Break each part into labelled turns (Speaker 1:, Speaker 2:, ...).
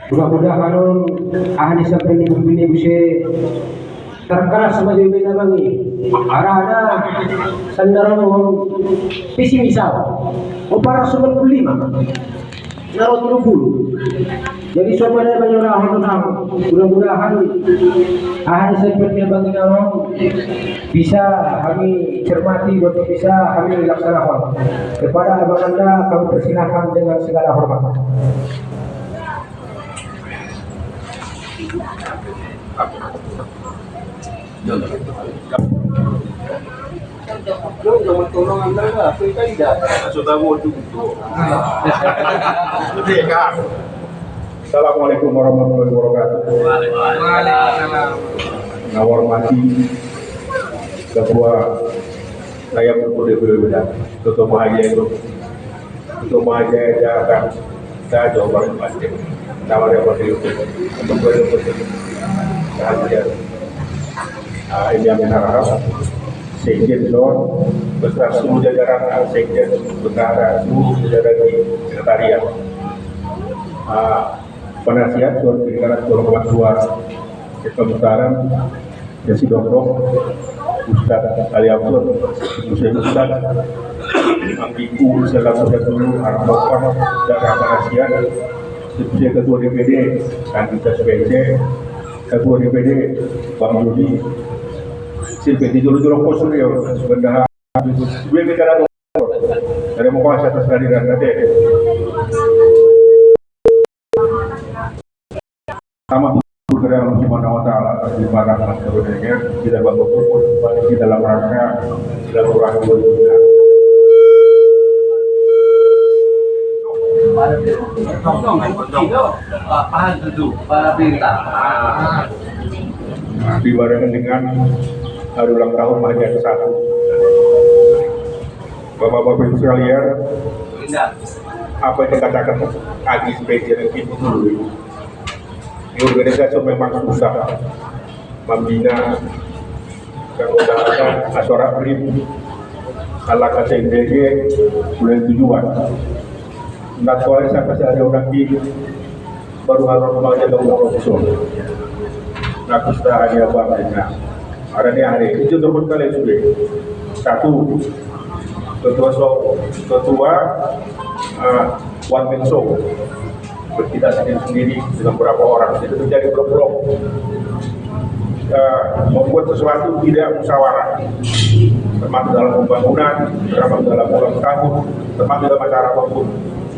Speaker 1: Mudah-mudahan ahli sampai ini bisa terkeras sebagai bina bangi arana sandarong visi misal para sumber kelima naruh dulu jadi soalnya menyerah mudah-mudahan ahli sampai bangi nawang bisa kami cermati dan bisa kami laksanakan. Kepada abang anda kami persilahkan dengan segala hormat.
Speaker 2: Assalamualaikum warahmatullahi wabarakatuh. Menghormati Ketua saya berbeda-beda, Ketua Mahajaya akan saya Jawa Barat Masjid, Tawar yang untuk kehadiran ini yang harap Sekjen Zon beserta seluruh jajaran Sekjen beserta seluruh jajaran di sekretariat penasihat Zon Pendidikan Zon Pemutaran Jasi Dongdong Ustadz Ali Abdul Ustadz Ambiku selaku dulu Armokon dan penasihat Ketua DPD Kandida SPC Ketua DPD Bang Yudi Silpeti dulu kosong ya sebenarnya gue bicara dari mau atas kehadiran nanti sama bergerak Subhanahu wa taala di barang masyarakat kita bangun di dalam rangka silaturahmi dibarengan dengan hari ulang tahun Mahajaya ke-1. Bapak-bapak Ibu sekalian, apa yang dikatakan Adi Spesial itu dulu. Di organisasi memang susah membina keanggotaan Asyora Prim ala KCNDG bulan tujuan. Nah, soalnya saya kasih ada orang di baru harus mengajar ke profesor. Nah, kita hanya bangga. Ada nih hari itu teman kalian sudah satu ketua one man show kita sendiri dengan beberapa orang itu menjadi blok-blok membuat sesuatu tidak musyawarah termasuk dalam pembangunan, termasuk dalam ulang tahun, termasuk dalam acara apapun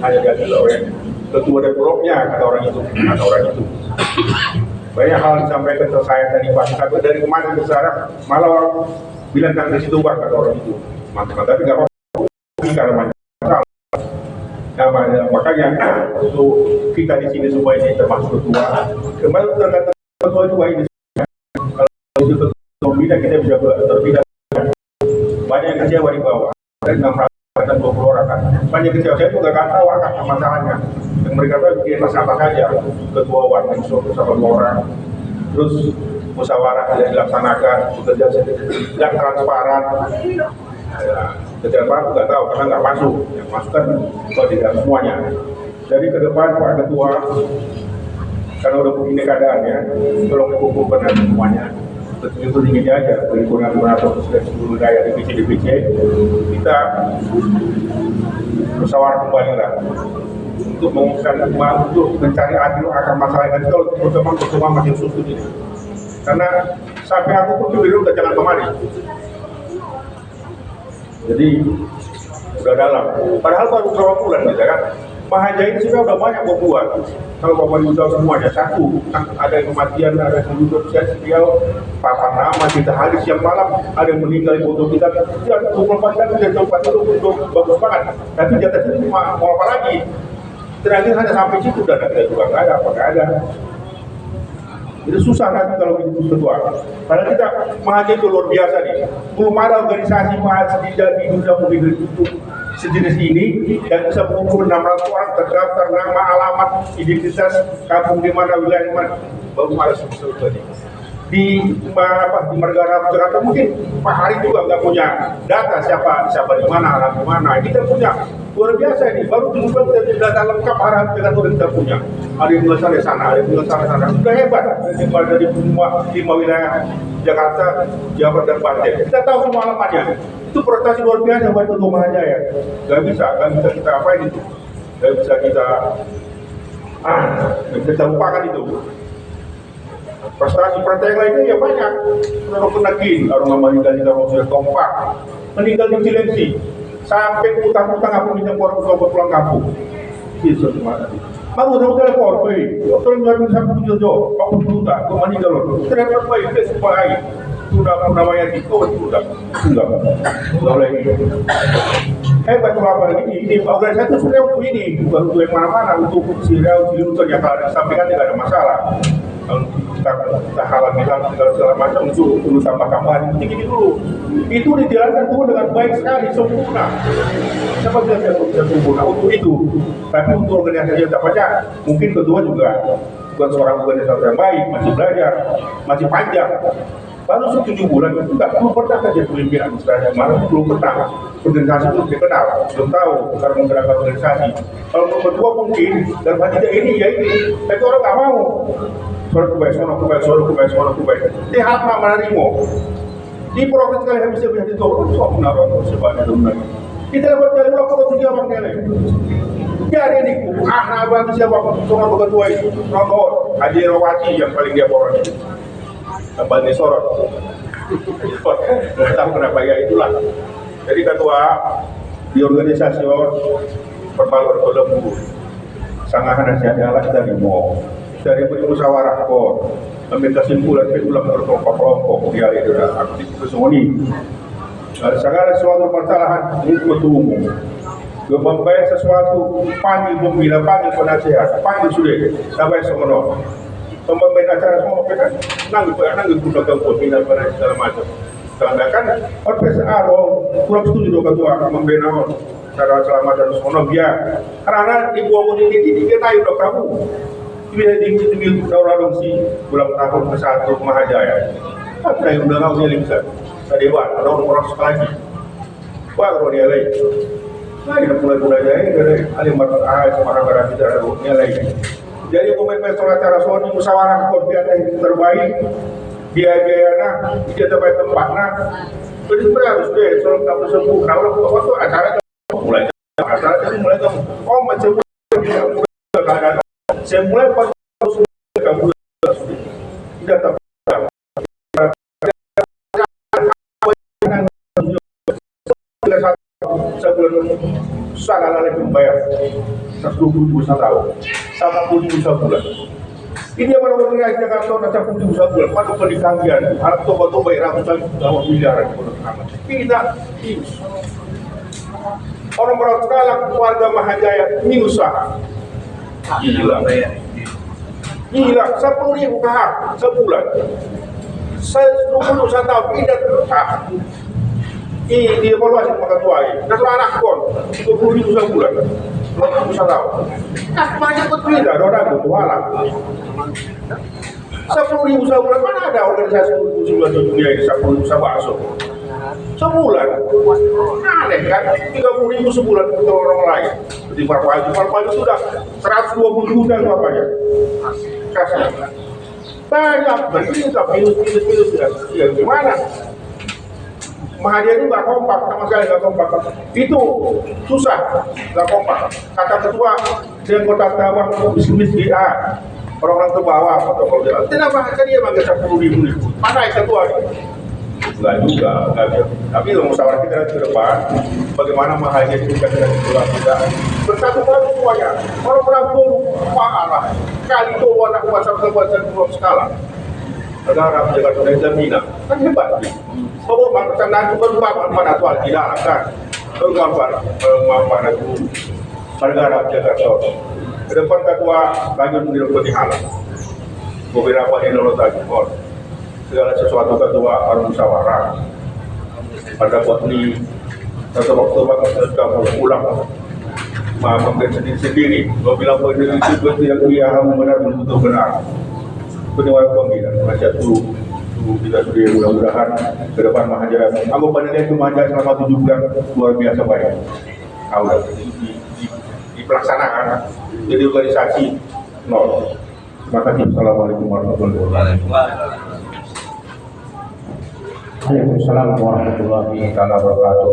Speaker 2: hanya diambil oleh ketua dan bloknya kata orang itu. Banyak hal disampaikan ke saya tadi Pak, tapi dari kemarin ke sekarang malah orang bilang kan di situ Pak kata orang itu mantap, tapi nggak apa-apa karena masalah. Nah, makanya untuk kita di sini semua ini termasuk ketua, kemarin terkata ketua juga ini kalau itu ketua bina kita bisa terpindah banyak yang kecewa di bawah dan 620 orang kan banyak kecewa, saya juga nggak tahu apa masalahnya. Yang mereka tahu bikin masalah saja, ketua one show bersama 2 orang, terus musyawarah tidak dilaksanakan, bekerja tidak transparan. Ketua Pak nggak tahu karena nggak masuk, yang masuk kan tidak semuanya. Jadi ke depan Pak Ketua, karena udah begini keadaannya, tolong dikumpulkan semuanya. Betul-betul ini aja, lingkungan atau seluruh daya DPC kita musyawarah kembali lah untuk menguskan untuk mencari adil akan masalah ini kalau pertemuan masih susu ini. Karena sampai aku pun dulu udah jangan kemari. Jadi udah dalam. Padahal baru berapa bulan gitu kan. Mahajaya ini sudah banyak membuat. Kalau Bapak Ibu tahu semuanya, satu ada kematian, ada penduduk dia papan nama kita hadis yang malam ada yang meninggal di foto kita. Tidak 24 jam sudah tempat itu bagus banget. Tapi di atas itu mau apa lagi? Terakhir hanya sampai situ dan ada juga nggak ada apa nggak ada. Jadi susah nanti kalau itu ketua. Padahal kita Mahajaya itu luar biasa nih. Belum ada organisasi Mahajaya di Indonesia mobil itu sejenis ini yang bisa mengumpul 600 orang terdaftar nama, alamat, identitas, kampung di mana, wilayah di mana. Baru ada seperti ini. Di Margara Jakarta mungkin Pak Hari juga nggak punya data siapa di mana, alam di mana. Kita punya luar biasa ini. Baru 7 bulan kita data lengkap arah dengan yang kita punya. Ada yang tinggal sana, ada yang tinggal sana. Sudah hebat. Dari semua 5 wilayah Jakarta, Jawa Barat dan Banten. Kita tahu semua alamatnya. Itu prestasi luar biasa buat Ketua Mahajaya. Gak bisa kita apain itu. Gak bisa kita lupakan itu. Prestasi partai yang lainnya ya banyak. Orang penagih, orang meninggal di dalam sudah kompak, meninggal di Cilengsi, sampai utang-utang apa minta orang pulang kampung. Itu semua tadi. Baru tahu telepon, dokter nggak bisa jodoh, aku juta, aku meninggal loh. Ternyata baik, dia supaya sudah namanya itu sudah enggak boleh ini. Hebat apa ini organisasi sudah untuk ini, bukan untuk yang mana-mana, untuk Siriau, Ciluntur yang kalau ada sampaikan tidak ada masalah. Kita halal bilang segala macam untuk tambah-tambahan ini dulu. Itu dijalankan dulu dengan baik sekali, sempurna. Siapa yang bisa sempurna untuk itu? Tapi untuk organisasi yang tampaknya mungkin kedua juga bukan seorang organisasi yang baik, masih belajar, masih panjang. Baru 7 bulan itu belum pernah kerja pemimpin administrasi mana, belum pernah. Organisasi itu dikenal, belum tahu cara menggerakkan organisasi. Kalau untuk kedua mungkin dalam hati ini ya ini, tapi orang nggak mau. Suara kubaik. Di hati menerima. Di proses kali habis bisa ditolong, soal menaruh sebanyak dunia. Kita dapat dari waktu itu dia bang nilai. Jadi ini, abang siapa soal ketua itu, nomor Haji Rawati yang paling dia boros itu. Bani sorot. Nggak tahu kenapa ya itulah. Jadi ketua di organisasi perpaluan Lembu sangahan nasihat Allah dari dari musyawarah kok ambil kesimpulan ulang berkelompok-kelompok dia itu aktif kesuni. Segala sesuatu permasalahan itu umum. Membayar sesuatu panggil pembina, panggil penasehat, panggil sudah sampai semenon. Pemimpin acara semua kan nanggung juga pembina pada segala macam. Karena kan PSA kurang setuju dengan ketua membina cara keselamatan semua biar karena ibu omong ini kita tahu dok kamu. Dia tinggi daurah si bulan tahun ke-1 Mahajaya. Apa yang udah tahu dia lihat? Tadi buat orang sekali. Wah kalau dia lagi. Lagi mulai jadi dari alimat Semarang Barat tidak ada lagi. Jadi pemimpin acara Sony musyawarah kopian yang terbaik biaya-biayana dia sampai tempatnya. Jadi harus deh soal tak sembuh. Nah waktu acara mulai kamu macam saya mulai pas kamu tidak tahu sebulan sangat lagi membayar 120.000 tahun 100.000 sebulan. Ini yang orang-orang Jakarta nak 100.000 sebulan. Mana pendekanggian harap tobat bayar ratusan juta miliar tidak. Orang bersekolah keluarga Mahajaya ini usaha. Gila 10.000 KH sebulan. Saya 21 tahun tidak terhak. Ini dievaluasi maka tuai. Dan anak kon 20.000 sebulan. Mereka bisa tahu. Banyak betul tidak ada ketualang. 10.000 sebulan mana ada organisasi sebulan di dunia ini 10.000 sebulan. Sebulan, aneh kan? 30.000 sebulan untuk orang lain. Seperti Parpaju sudah 120 juta bapaknya. Kasih. Banyak, berita minus ya gimana? Mahajaya itu nggak kompak, sama sekali nggak kompak. Itu susah, nggak kompak. Kata ketua, dia kota Tabang, bisnis dia, orang-orang ke bawah, atau kalau dia, kenapa dia bangga 10.000? Mana ketua? Enggak juga, enggak bisa. Tapi musyawarah kita ke depan, bagaimana Mahajaya itu kita tidak bersatu padu semuanya. Orang-orang pun parah, kali itu anak kuasa belum skala. Negara menjaga dan jaminan, kan hebat. Bahwa pertandaan itu berubah pada tuan tidak akan bermanfaat itu negara Jakarta. Ke depan ketua lanjut menjadi halal. Beberapa Indonesia Timur. Segala sesuatu ketua harus musyawarah. Pada waktu satu waktu kamu pulang memakai sendiri. Bila itu yang dia benar benar. Penyewa pembimbingan macam itu kita sudah mudah-mudahan ke depan Mahajaya. Aku pada itu Mahajaya selama 7 bulan luar biasa baik. udah dipelaksanakan, jadi organisasi nol. Terima kasih. Assalamualaikum warahmatullahi wabarakatuh.
Speaker 1: Waalaikumsalam warahmatullahi wabarakatuh.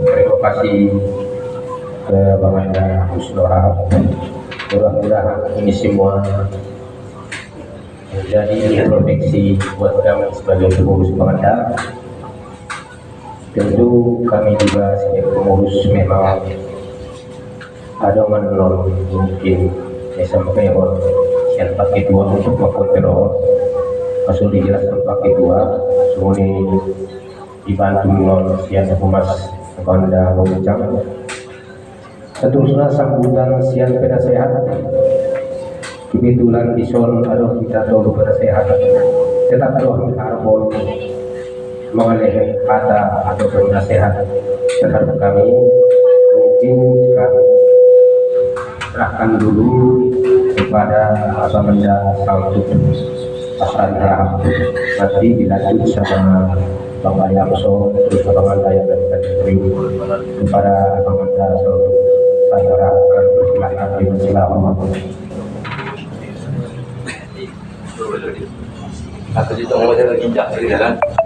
Speaker 1: Terima kasih ke Bang Anda Husnora. Mudah-mudahan ini semua menjadi introspeksi buat kami sebagai pengurus Bangda. Tentu kami juga sebagai pengurus memang ada menolak mungkin sampai yang pakai dua untuk mengkontrol. Masuk dijelaskan pakai dua, semuanya dibantu oleh sian humas Bangda Bojang. Seterusnya sambutan sian penasehat. Kebetulan ison aduh kita tahu penasehat. Tetap doa karbon mengenai kata atau penasehat terhadap kami. Mungkin kami serahkan dulu kepada Abang Benda Saltuk Pasarnya, nanti dilanjut sama Bang Ayamso, terus Bang Anda yang dari kepada Bang Anda Saltuk. Saya harapkan bersilakan dipersilakan.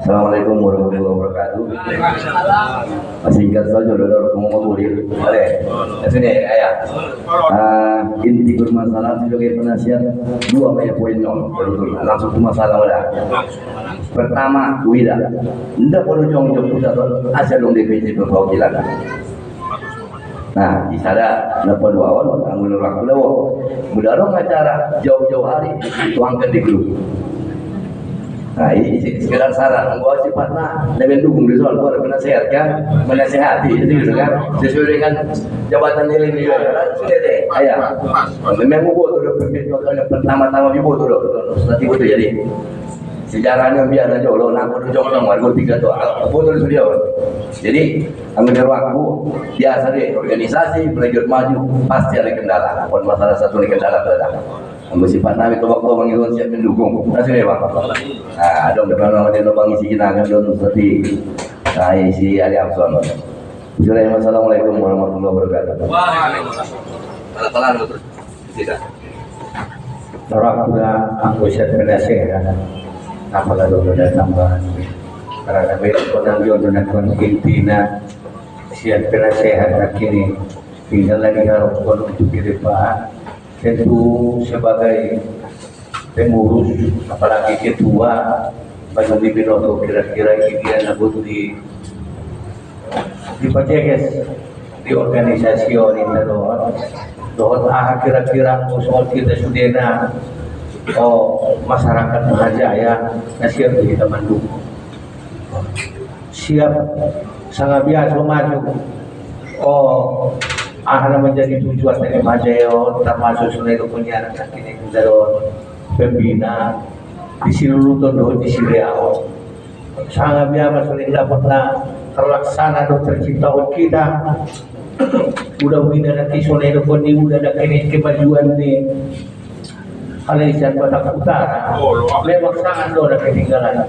Speaker 3: Assalamualaikum warahmatullahi wabarakatuh. Singkat saja, saudara mau boleh. Sini ayah. Inti permasalahan sebagai penasihat dua poin betul. Langsung ke masalah udah. Pertama, tidak perlu jong-jong pusat asal dong DPC perwakilan. Nah, di sana napa dua awal anggun orang lewo. Mudah-mudahan acara jauh-jauh hari tuangkan di grup. Nah, ini sekedar saran, bahwa sifatnya lebih dukung di soal buat menasehatkan, menasehati, gitu kan, sesuai dengan jabatan nilai-nilai. Sudah deh, ayah. Memang buat udah pertama-tama buat udah, nanti buat jadi sejarahnya biar aja lo nak udah jong-jong warga tiga tuh, buat sudah. Jadi, ambil waktu biasa deh, organisasi belajar maju pasti ada kendala. Pun masalah satu kendala ada. Bersifat nabi tobak-tobak itu siap mendukung. Kasih deh bang. Nah, dong depan nama dia lubang isi kita kan dong seperti saya isi Ali Amson. Assalamualaikum warahmatullahi wabarakatuh.
Speaker 2: Waalaikumsalam. Tidak.
Speaker 1: Orang sudah anggota penasehat. Apakah sudah tambahan? Karena besok nanti untuk kontintina siap penasehat kini tinggal lagi harus untuk ke depan. Tentu sebagai pengurus, apalagi ketua, bagi Binoto kira-kira ini dia nabut di Paceges, di organisasi ini doon kira-kira soal kita sudah masyarakat Mahajaya na siap kita mendukung, siap sangat biasa maju. Menjadi tujuan dari Majayo termasuk seluruh punya anak ini dalam pembina di seluruh tondo di Siriau sangat biasa sudah dapatlah terlaksana dan tercipta kita mudah-mudahan nanti seluruh poni udah ada kemajuan di Malaysia Batak Utara memang sangat ada ketinggalan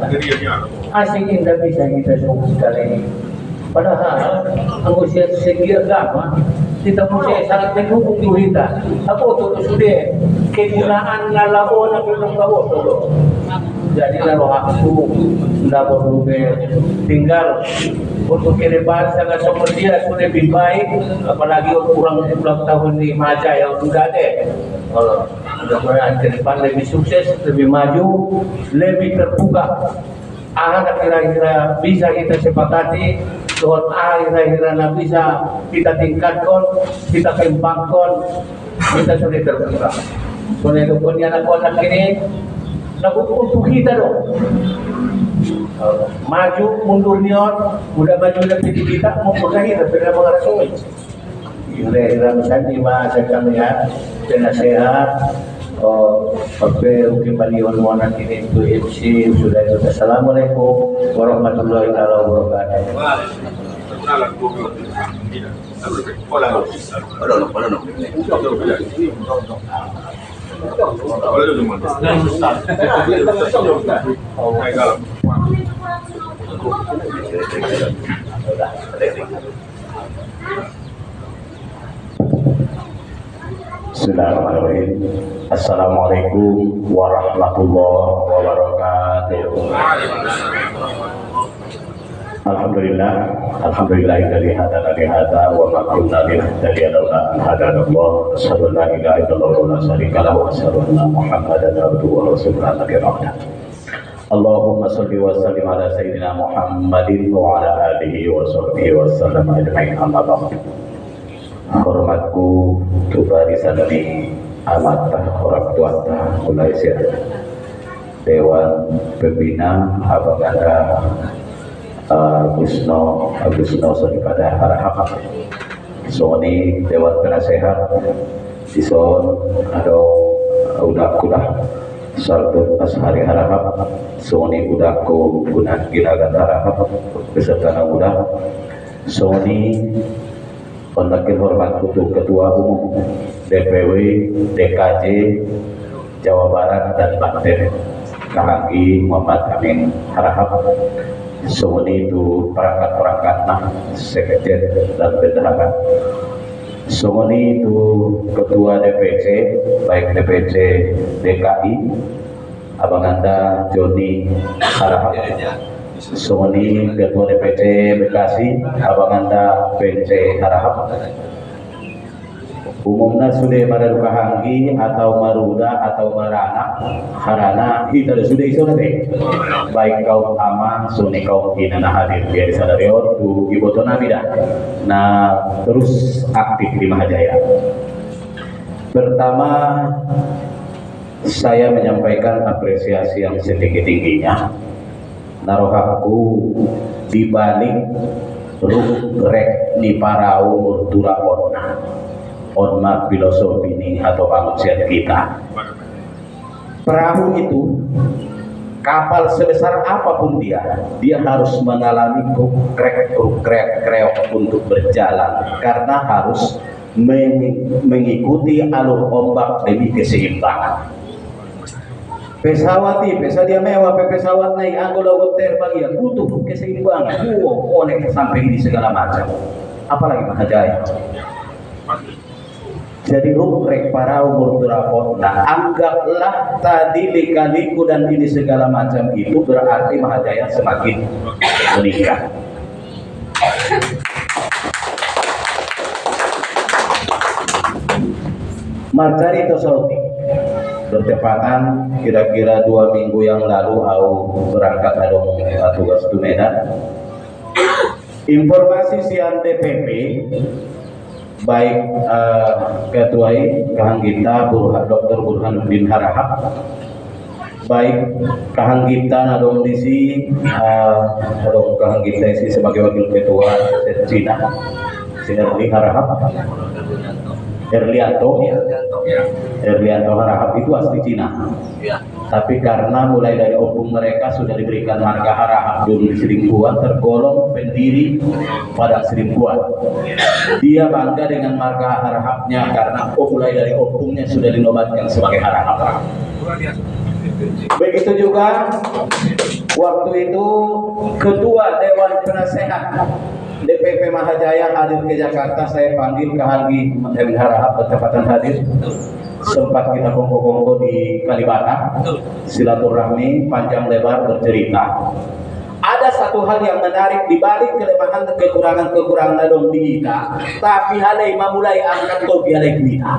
Speaker 1: asing tidak bisa kita semua sekali padahal anggota segi agama kita mesti sangat mendukung kita. Apa itu sudah kegunaan nalabo na pinagbawo to. Jadi kalau aku sudah perlu tinggal untuk ke depan sangat seperti dia sudah lebih baik, apalagi kurang 10 tahun di Majaya sudah deh. Kalau mudah-mudahan ke depan lebih sukses, lebih maju, lebih terbuka. Kira-kira bisa kita sepakati, doa kira-kira bisa kita tingkatkan, kita kembangkan, kita sudah terbuka. Soalnya itu pun anak-anak ini, untuk kita dong. Maju mundur niat, udah maju lebih kita mau pernah kita pernah mengarasui. Kira-kira misalnya masa kami ya, penasehat. Oke, kembali orang ini itu MC sudah itu. Assalamualaikum warahmatullahi wabarakatuh.
Speaker 4: Bismillahirrahmanirrahim. Assalamualaikum warahmatullahi wabarakatuh. Alhamdulillahilladzi hadana li hadza wa ma kunna linahtadiya laula an hadana Allah. Asyhadu an la ilaha illallah wa la syarika lahu wa asyhadu anna Muhammadan abduhu wa rasuluhu nabi rahmah. Allahumma shalli wa sallim ala sayyidina Muhammadin wa ala alihi wa sahbihi wa sallam ajma'in, amma ba'd. Hormatku tubarisan di amatah orang tuata mulai siap Dewan Pembina Abang Ada Gusno daripada Harahap Sony Dewan Penasehat Sison ada udah kudah Sartu Ashari Harahap Sony udah ku guna ginagan Harahap beserta udah Sony Pendakin hormat untuk Ketua Umum DPW DKJ Jawa Barat dan Banten Kahagi Muhammad Amin Harahap Sumuni itu perangkat-perangkat sekjen dan bendahara Sumuni itu Ketua DPC baik DPC DKI Abang Anda Joni Harahap Sumuni Ketua DPC Bekasi Abang Anda PC Harahap umumnya sudah pada Kahanggi atau Maruda atau Marana Harana kita sudah iso nanti baik kaum ama suni kaum inana hadir biar sadario tu ibotona bida nah terus aktif di Mahajaya. Pertama saya menyampaikan apresiasi yang setinggi-tingginya narohaku dibalik rek ni parau murtura orma filosofi ini atau manusia kita. Perahu itu kapal sebesar apapun dia harus mengalami krek untuk berjalan karena harus mengikuti alur ombak demi keseimbangan. Pesawat dia mewah, pesawat naik anggota terbang ya butuh keseimbangan. Oleh sampai ini segala macam. Apalagi Mahajaya. Jadi rubrek para umur turapot. Nah, anggaplah tadi lika-liku dan ini segala macam itu berarti Mahajaya semakin meningkat. Marcari Tosauti bertepatan kira-kira 2 minggu yang lalu aku berangkat adong tugas ke Medan. Informasi sian DPP baik ketua Kahanggita Dr. Burhanuddin Harahap baik Kahanggita adong disi adong Kahanggita isi sebagai wakil ketua Cina Sinerli Harahap Erlianto Harahap itu asli Cina ya. Tapi karena mulai dari opung mereka sudah diberikan marga Harahap dulu di Seringkuan tergolong pendiri pada Seringkuan. Dia bangga dengan marga Harahapnya karena mulai dari opungnya sudah dinobatkan sebagai Harahap. Begitu juga waktu itu Ketua Dewan Penasehat DPP Mahajaya hadir ke Jakarta, saya panggil Kahanggi Amin Harahap bertepatan hadir. Sempat kita kongko-kongko di Kalibata, silaturahmi panjang lebar bercerita. Ada satu hal yang menarik di balik kelemahan kekurangan nadong di kita, tapi halai memulai angkat topi halai kita.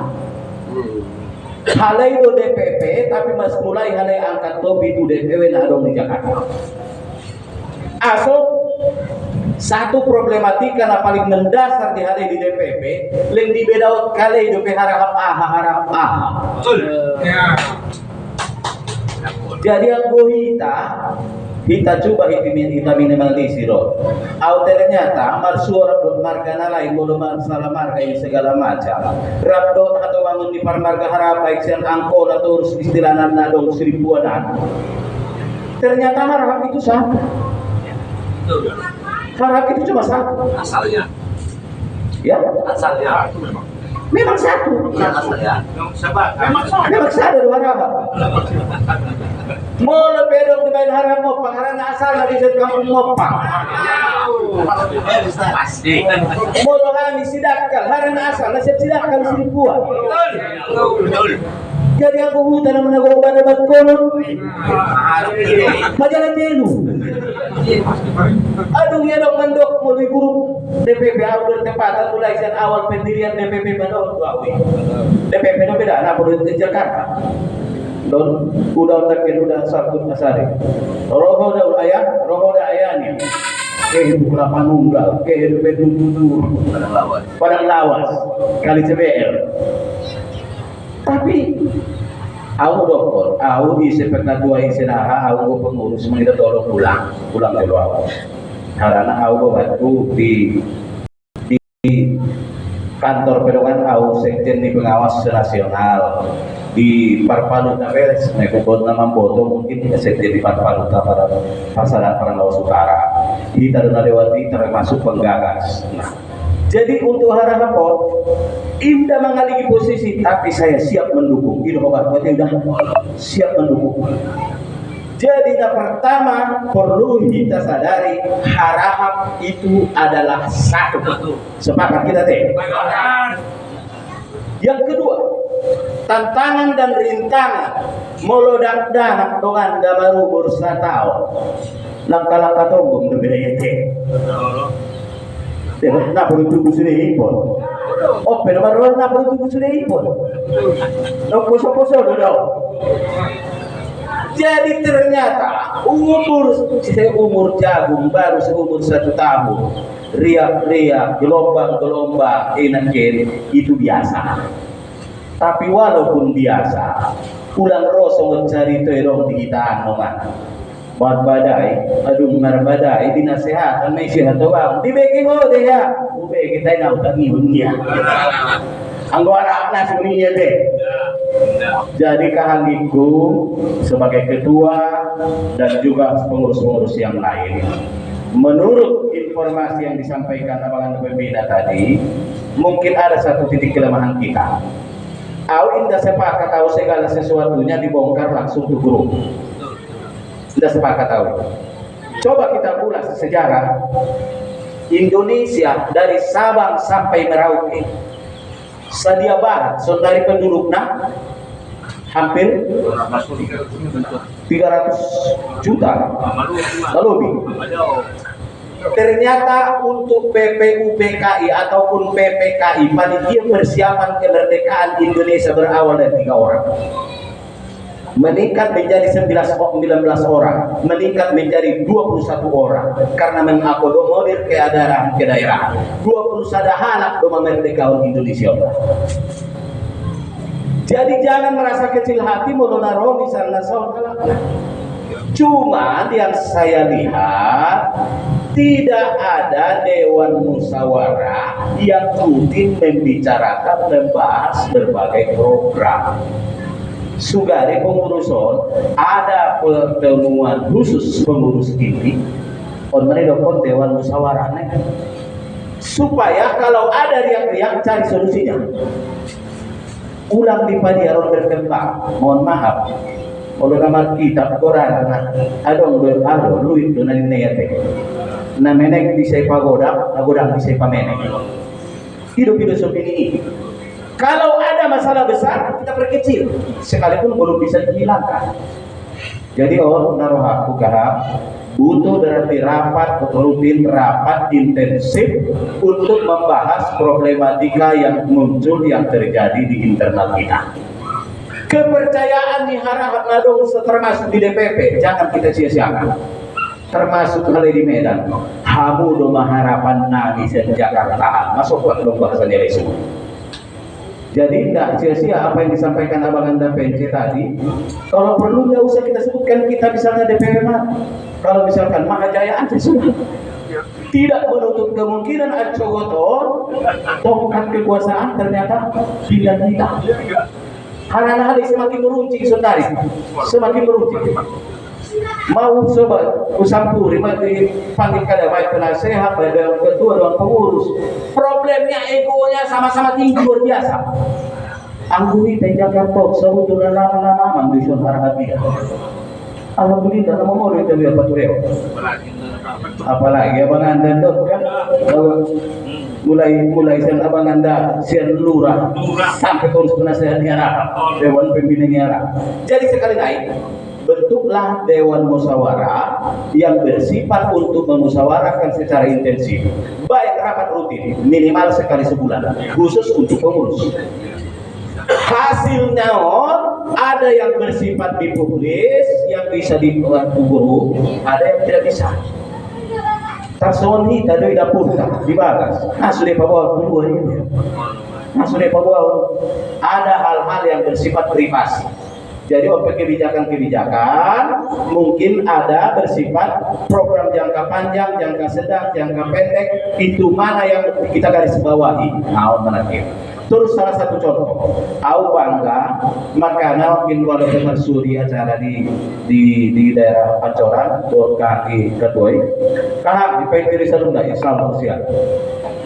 Speaker 4: Halai itu DPP, tapi mas mulai halai angkat topi itu DPW nadong di Jakarta. Satu problematika yang paling mendasar di hari di DPP, yang dibedaut kali hidup harap aha. Jadi aku kita coba kita minimalisir. Ternyata marsuara marga lain belum masalah marga ini segala macam. Rabdot atau bangun di marga harap baik sian angkol atau istilah nadong seribuanan. Ternyata harap itu satu. Harap itu cuma satu. Asalnya. Ya. Asalnya. Memang satu. Asalnya. Memang satu dua harap. Mau lebih dong dimain harap mopang karena asalnya di kampung mopang.
Speaker 5: Pasti.
Speaker 4: Molo kami sidakal, harana asal nasib sidakal sini buat.
Speaker 5: Betul.
Speaker 4: Jadi aku hutan naman nag-uban na ba't kolon? Majalah telu. Aduh ya dong mandok mulai guru DPP awal bertepatan mulai saat awal pendirian DPP Bandung Tuawi. DPP itu beda, anak baru di Jakarta. Don udah satu asari. Roho dah ayahnya. Kehidupan Panunggal, kehidupan Dudu, Padang Lawas, Kali CBL. Tapi aku dokter, aku di sepekan dua isinaha, aku pengurus mengira tolong pulang dulu aku. Karena aku bantu di kantor pedongan aku sekjen di pengawas nasional di Parpaluta beres, nekubot nama boto mungkin sekjen di Parpaluta pada pasaran Lawas Utara. Ini Taruna Dewati termasuk penggagas. Nah, jadi untuk harapan Indah mengalami posisi, tapi saya siap mendukung. Ini obat berarti udah siap mendukung. Jadi yang pertama perlu kita sadari harapan itu adalah satu. Sepakat kita teh. Yang kedua, tantangan dan rintangan melodak danak dengan baru bursa tahun. Langkah-langkah tombong berbeda ya teh. Nah perlu tunggu sudah impor. Oh, benar-benar nak perlu tunggu sudah impor. Nak poso-poso dong. Jadi ternyata umur jagung baru seumur 1 tahun, riak-riak, gelombang-gelombang, enak-enak itu biasa. Tapi walaupun biasa, ulang rosong mencari terong di kita anoman. Buat badai, aduh mar badai dinasehatan may siya tuwang. Di beki mo deh ya, beki tayo na utangin niya. Ang warap na suminya deh. Jadi kehangiku sebagai ketua dan juga pengurus-pengurus yang lain, menurut informasi yang disampaikan Abangan Pembina tadi, mungkin ada satu titik kelemahan kita. Indah sepakat tahu segala sesuatunya dibongkar langsung ke grup. Sudah sepakat tahu. Coba kita ulas sejarah Indonesia dari Sabang sampai Merauke. Sedia Barat, dari penduduknya hampir 300 juta lebih. Ternyata untuk PPUPKI ataupun PPKI, panitia persiapan kemerdekaan Indonesia berawal dari 3 orang. Meningkat menjadi 19 orang, meningkat menjadi 21 orang karena mengakomodir keadaan ke daerah. 21 anak memerdekakan Indonesia. Jadi jangan merasa kecil hati menonaro misalnya saudara. Cuma yang saya lihat tidak ada Dewan Musyawarah yang rutin membicarakan, membahas berbagai program. Sugari pengurusan ada pertemuan khusus pengurus ini mereka Dewan Musyawarah supaya kalau ada riak-riak cari solusinya. Ulang di padiaron berkembang, mohon maaf oleh kamar kitab koran adong luit donan nete na menek bisa pagoda pagoda bisa pamenek. Hidup filosofi ini. Kalau ada masalah besar, kita perkecil, sekalipun belum bisa dihilangkan. Jadi naruh aku kaham, butuh berarti rapat rutin, rapat intensif untuk membahas problematika yang muncul yang terjadi di internal kita. Kepercayaan diharap nadong termasuk di DPP, jangan kita sia-siakan. Termasuk kali di Medan, hamu do harapan nangis di Jakarta, masuk buat bahasa nilai semua. Jadi tidak sia-sia apa yang disampaikan Abang Anda PNC tadi. Kalau perlu nggak usah kita sebutkan kita misalnya DPP mana. Kalau misalkan Mahajaya aja sudah. Tidak menutup kemungkinan Acogotor tongkat kekuasaan ternyata tidak kita. Karena hal semakin meruncing saudari, semakin meruncing. Mau coba usampuri dipanggil kada baik penasehat ada ketua dan pengurus. Problemnya egonya sama-sama tinggi luar biasa. Angguri di Jakarta sebetulnya lama-lama mendisyon harga. Alhamdulillah nama mau itu biar patureo. Apalagi abang anda tuh kan mulai sen abang anda sen lurah sampai terus penasehat daerah, dewan pembina daerah. Jadi sekali naik bentuklah dewan musyawarah yang bersifat untuk memusyawarahkan secara intensif, baik rapat rutin minimal sekali sebulan khusus untuk pengurus. Hasilnya ada yang bersifat dipublis, yang bisa dibuat guru, ada yang tidak bisa. Tarsoni tadi dapur dibagas, sudah bawa guru ini, sudah bawa. Ada hal-hal yang bersifat privasi. Jadi kebijakan-kebijakan mungkin ada bersifat program jangka panjang, jangka sedang, jangka pendek. Itu mana yang kita garis bawahi? Terus salah satu contoh, aku bangga makanya mungkin walau bersuri acara di daerah Pancoran, kaki Ketoi, kahak di Pentiri Salunda Islam sosial.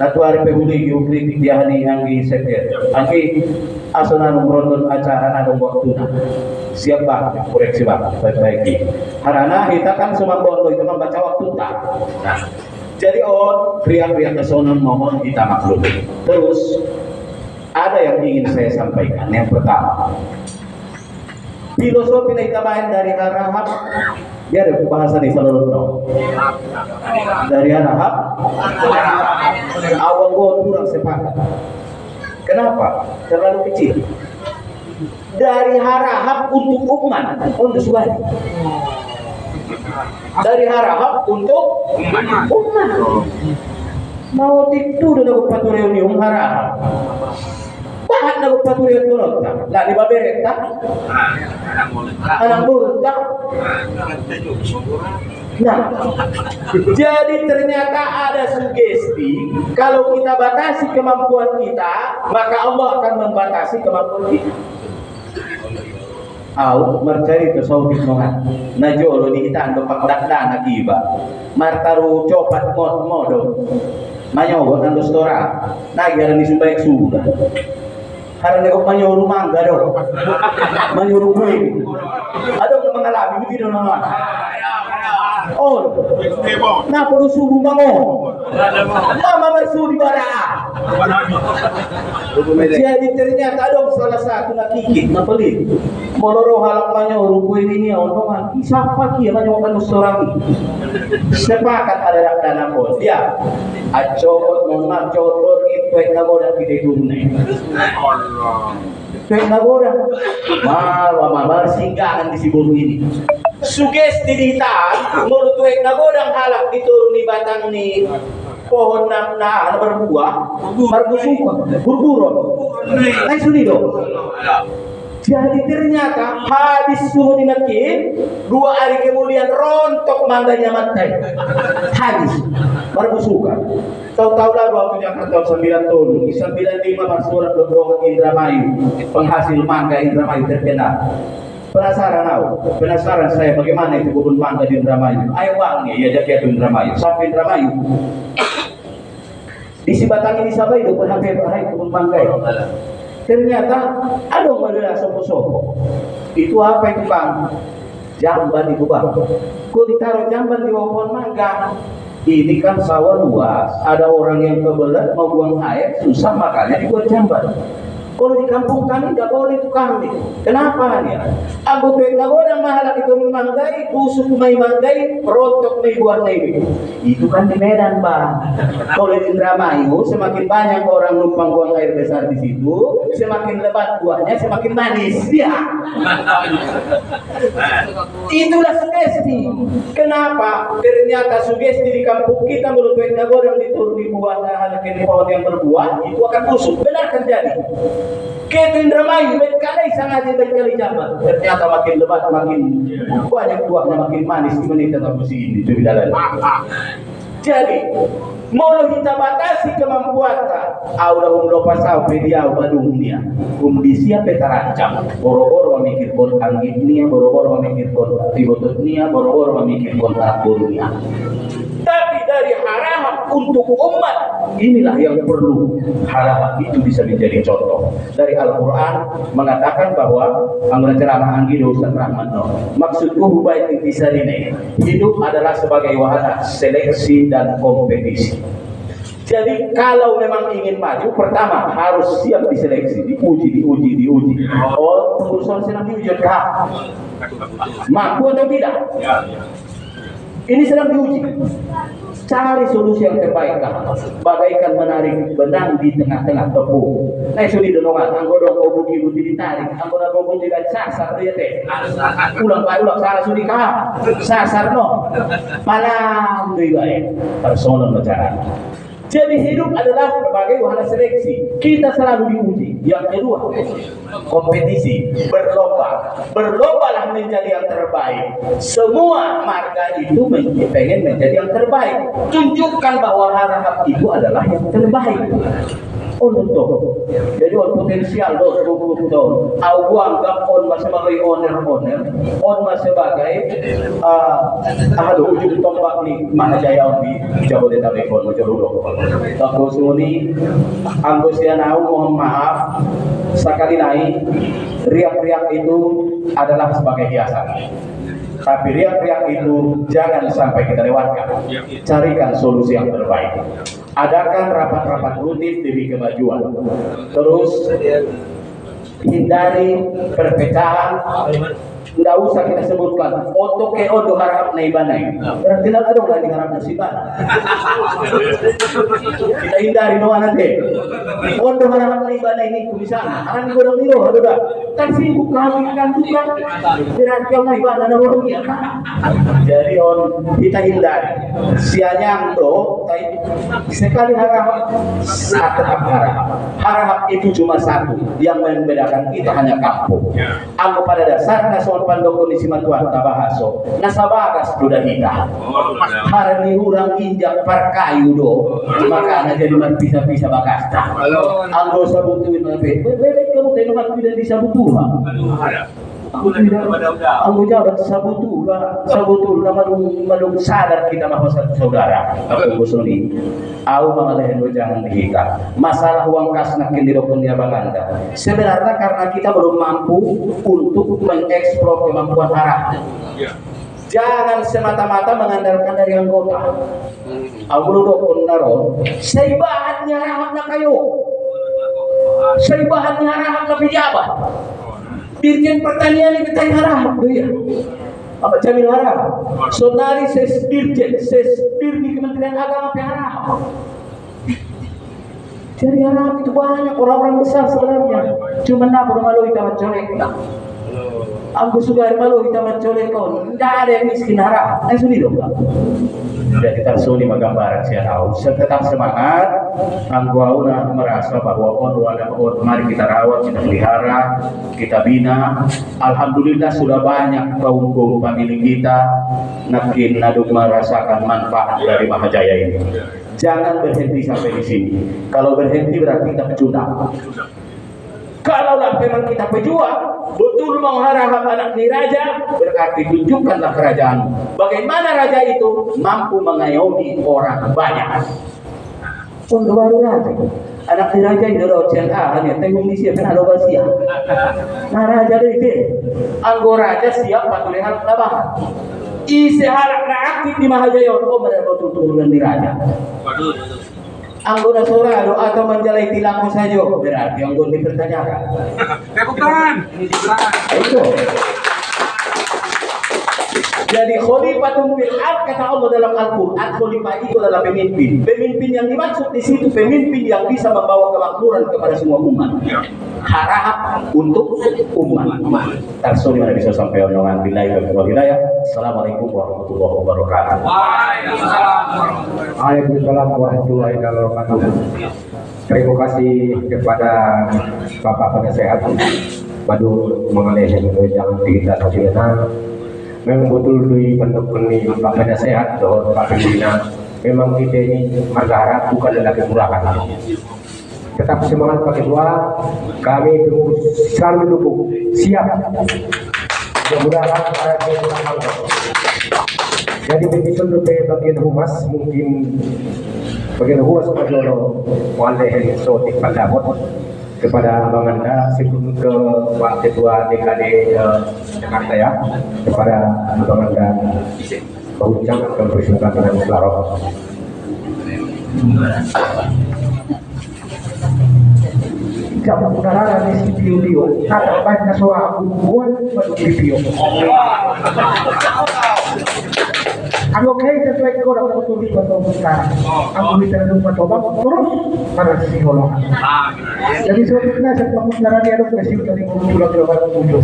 Speaker 4: Natu hari pehuli kritik dia nih yang di sektor, angki asunan meronton acara ada waktu siap bang, koreksi bang, baik-baik. Karena kita kan semua bondo itu membaca waktu tak. Nah, jadi pria-pria kesonon mohon kita maklum. Terus ada yang ingin saya sampaikan. Yang pertama, filosofi yang kita dari Arahab, dia ada bahasa di seluruh dari Arahab, awal gua kurang sepakat. Kenapa? Terlalu kecil. Dari Harahap untuk Ukman, untuk Suwadi. Dari Harahap untuk Ukman. Mau itu udah aku paturium Harahap. Bahan aku paturium tulot tak? Lah di baberet tak? Anak buruk tak? Nah, jadi ternyata ada sugesti kalau kita batasi kemampuan kita, maka Allah akan membatasi kemampuan kita. Au mercari itu sautis mongan. Najolo di kita ando pakdak akiba. Martaru copat modo. Manyogo ando stora. Nagara ni subaik sudah. Karena kok manyoru mangga do. Manyoru kue. Ada mengalami begitu nona. Oh, nah perlu suruh bangun. Mama bersuruh di bara. Jadi ternyata ada salah satu nakikit, napelit. Moloro halak manyoru kue ini onongan. Siapa kia manyoru seorang? Sepakat ada dana pos. Ya, acot nona cotor itu yang nagoda kita tunai. Itu yang nagoda. Mama singgahan di sibuk ini. Sugesti dihitaan menurut tuwek nagodang halak diturun di batang ni pohon na berbuah marbusuka burburon ay sunido. Jadi ternyata habis suruh dinakin 2 hari kemudian rontok mangganya matai habis marbusuka. Tahu-tahu lah waktu Jakarta 9 tahun 95 bersurat berdoa Indramayu, penghasil mangga Indramayu terkenal. Penasaran saya bagaimana itu kebun mangga di Indramayu. Ayo wangi ya jadi di Indramayu. Sampai Indramayu. Di Sibatang ini sampai itu sampai kebun mangga. Ternyata ada model sopo-sopo. Itu apa itu Bang? Jamban itu Bang. Kok ditaruh jamban di pohon mangga? Ini kan sawah luas. Ada orang yang kebelet mau buang air susah makanya dibuat jamban. Kalau di kampung kami tidak boleh itu kami. Kenapa ya? Aku tuh orang mahalak itu manggai, busuk mai manggai, rontok mai buat mai. Itu kan di Medan Bang. Kalau di Indramayu semakin banyak orang numpang buang air besar di situ, semakin lebat buahnya, semakin manis ya. Itulah sugesti. Kenapa? Ternyata sugesti di kampung kita menurut orang diturun di buah halak di pohon yang berbuah itu akan busuk. Benar terjadi. Ke Indramayu, berkali sangat berkali jamban. Ternyata makin lebat, makin banyak buahnya, makin manis. Ini tetap sini itu di dalam. Jadi, mau kita batasi kemampuan tak? Audah pasau pedia dunia. Kondisi apa terancam? Boro-boro memikir kon anggit nia, boro-boro memikir kon ribut nia, boro-boro memikir kon dunia. tapi dari harahap untuk umat. Inilah yang perlu harahap itu bisa menjadi contoh. Dari Al-Quran mengatakan bahwa anggota ceramah Anggi Ustaz Rahman maksudku hubayat intisar ini, hidup adalah sebagai wahana seleksi dan kompetisi. Jadi kalau memang ingin maju, pertama harus siap diseleksi, diuji. Oh, urusan sedang diuji kah? Mampu atau tidak? Ini sedang diuji. Cari solusi yang terbaik kah? Bagaikan menarik benang di tengah-tengah tepung. Nah, sudah donongan, anggo buki ditarik, anggo buki tidak sasar dia teh. Ulang salah sudi kah? Sasar no. Palang deui bae. Personal bicara. Jadi hidup adalah berbagai wahana seleksi. Kita selalu diuji. Yang kedua, kompetisi, berlomba. Berlombalah menjadi yang terbaik. Semua marga itu pengen menjadi yang terbaik. Tunjukkan bahwa harap itu adalah yang terbaik. On untuk jadi on potensial dos buku aku anggap on sebagai owner on sebagai ujung tombak nih Mahajaya di Jabodetabek on Jabodetabek aku suni anggosianau mohon maaf sekali lagi riak-riak itu adalah sebagai hiasan. Tapi riak-riak itu jangan sampai kita lewatkan. Carikan solusi yang terbaik. Adakan rapat-rapat rutin demi kemajuan. Terus hindari perpecahan. Tidak usah kita sebutkan oto ke odo harap na iba na berarti tidak ada lagi harap na siba. Kita hindari doa nanti odo harap na iba na ini kumisana akan digodong niro ada kan sibuk kami kan juga berarti yang iba na orang ya. Jadi kita hindari sianyang do sekali harap saat tetap harap itu cuma satu yang membedakan kita hanya kampung. Aku pada dasarnya pandok kondisi matuan tabahaso nasabagas sudah kita hari hurang injak parkayu do makanya jadi pisah-pisah bakasta anggo sabutuin bebek kamu tenumat tidak disabutuha anggo jawab sabutuh malung sadar kita bahwa satu saudara aku busuni au mangalahin jangan dihikat masalah uang kas nakin dirokon dia banganda sebenarnya karena kita belum mampu untuk mengeksplor kemampuan harap. Jangan semata-mata mengandalkan dari anggota. Aku dokon naro seibahannya harap na kayo seibahannya harap na pejabat Dirjen Pertanian itu tanya harap ya. Apa Jamil harap? Sonari sesdirjen, sesdir di Kementerian Agama harap. Jadi harap itu banyak orang-orang besar sebenarnya. Cuma nak malu kita mencolek lah. Aku sudah malu kita mencolek kau. Tidak ada yang miskin harap. Saya sudah dong. Jadi kita suni menggambaran saya tahu. Tetap semangat. Aku merasa bahwa mari kita rawat, kita pelihara, kita bina. Alhamdulillah sudah banyak kaum famili kita nakin naduk merasakan manfaat dari Mahajaya ini. Jangan berhenti sampai di sini. Kalau berhenti berarti kita pecundang. Kalaulah memang kita pejuang, betul mengharap anak diraja, berarti tunjukkanlah kerajaan. Bagaimana raja itu mampu mengayomi orang banyak. Untuk baru raja, anak diraja itu hanya tengok di sini ada basia. Nah raja itu, anggota raja siap patulihan labahan. Isi harap aktif di Mahajaya untuk betul-betul di raja. Anggota sorado atau menjalai tilaku saja berarti anggota dipertanyakan.
Speaker 5: Bukan.
Speaker 4: Itu. Jadi khalifatun fil ard kata Allah dalam Al-Qur'an, khalifah itu adalah pemimpin. Pemimpin yang dimaksud di situ pemimpin yang bisa membawa kemakmuran kepada semua umat. Harap untuk umat. Tarsoni mana bisa sampai omongan billahi wa hidayah. Assalamualaikum warahmatullahi wabarakatuh.
Speaker 6: Waalaikumsalam warahmatullahi wabarakatuh. Terima kasih kepada Bapak Penasehat Badu mengalih jangan kita saja. Memang betul di bentuk ini Pak Penasehat atau Pak Pembina. Memang kita ini marga harap bukan lagi murahan. Tetap semangat pakai doa. Kami selalu mendukung. Siap. mudah-mudahan ada keberkahan. Jadi begitu bagian humas mungkin bagian humas Majono Waleh Sotik Pandapot kepada Abang Anda sebelum ke Pak Ketua DKD Jakarta ya, kepada Abang Anda mengucapkan persilakan dengan selawat.
Speaker 7: Kamu kenal di video ada banyak soal hubungan pada video. Aku kayak sesuai kau dapat tulis atau bukan. Aku bisa rumah coba terus pada psikolog. Jadi sebetulnya setelah mengenal dia ada presiden dari pulau Jawa Timur.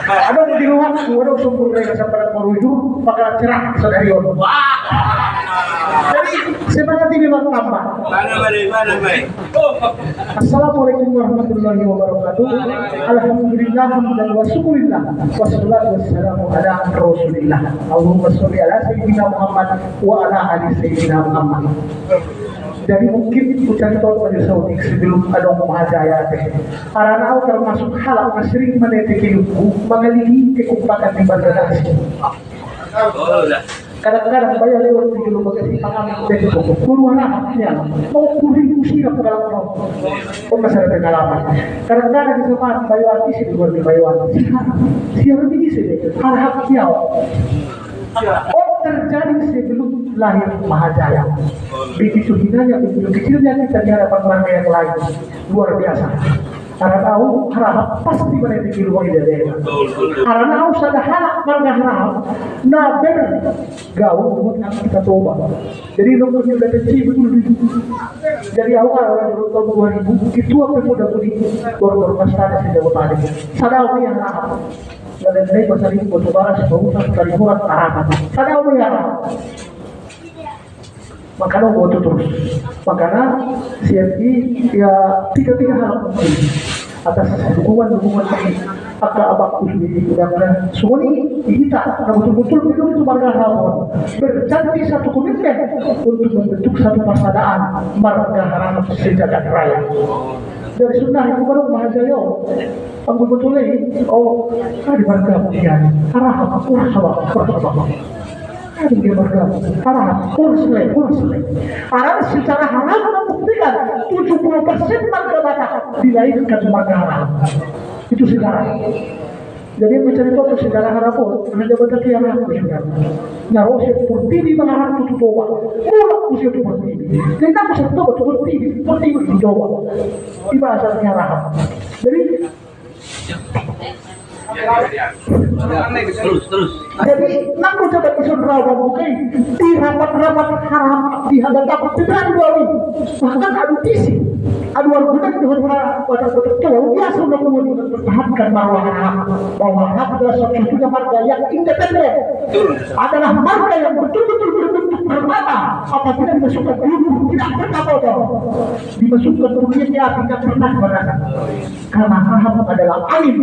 Speaker 7: Ada di rumah, ada sumber mereka sampai merujuk maka cerah saudari orang. Jadi semangat ini bertambah. Assalamualaikum warahmatullahi wabarakatuh. Alhamdulillah dan wa syukurillah wassalatu wassalamu ala rasulillah. Allahumma sholli ala sayyidina Muhammad wa ala ali sayyidina Muhammad. Jadi mungkin ucapan pada Saudi sebelum ada Mahajaya teh. Karena aku termasuk hal yang sering menetik hidupku mengalami kekumpatan di bandara. Kadang-kadang bayar lewat di dulu bagi pengalaman dari guru anaknya mau kuring musik ke dalam orang masalah pengalaman. Kadang-kadang di tempat bayar isi di luar bayar siapa isi deh harap dia. Oh terjadi sebelum lahir Mahajaya. Begitu hinanya, begitu kecilnya kita di hadapan warga yang lain luar biasa. Karena tahu harap pasti berada di ruang ide. Karena tahu sudah halak marga harap, naber gaul bukan kita toba. Jadi nomor sudah kecil betul. Jadi awal tahun 2000 itu apa muda budi baru masalah sudah berada. Sadar yang harap. Dan dari pasal ini buat baras bangunan kali buat arah. Sadar yang harap. Makanya foto terus. Makanya CFD ya tiga hal atas dukungan ini akan abak usuli dan semua ini kita betul-betul hidup itu marga harapan berjanji satu komitmen untuk membentuk satu persaudaraan marga harapan sejagat raya. Dari sunnah itu baru Mahajaya. Aku betulnya oh di marga dia harapan bersama. Dia bergabung, kurus. Karena secara halal membuktikan 70% marga Batak dilahirkan marga halal. Itu sejarah. Jadi mencari foto sejarah harapan hanya Batak yang aku sejarah. Nyawa seperti di mengarah tutup toba, ulang usia seperti ini. Kita bisa toba seperti ini dicoba. Di bahasa harapan. Jadi terus. Jadi nak coba isun rawa bukan di rapat haram di hadapan tidak dua ini bahkan adu kisi adu argumen dengan pada kalau biasa sudah kemudian mempertahankan bahwa hak adalah satu-satunya marga yang independen adalah marga yang betul-betul berbentuk permata apabila dimasukkan dulu tidak berkata dimasukkan dunia tidak pernah merasa karena hak adalah angin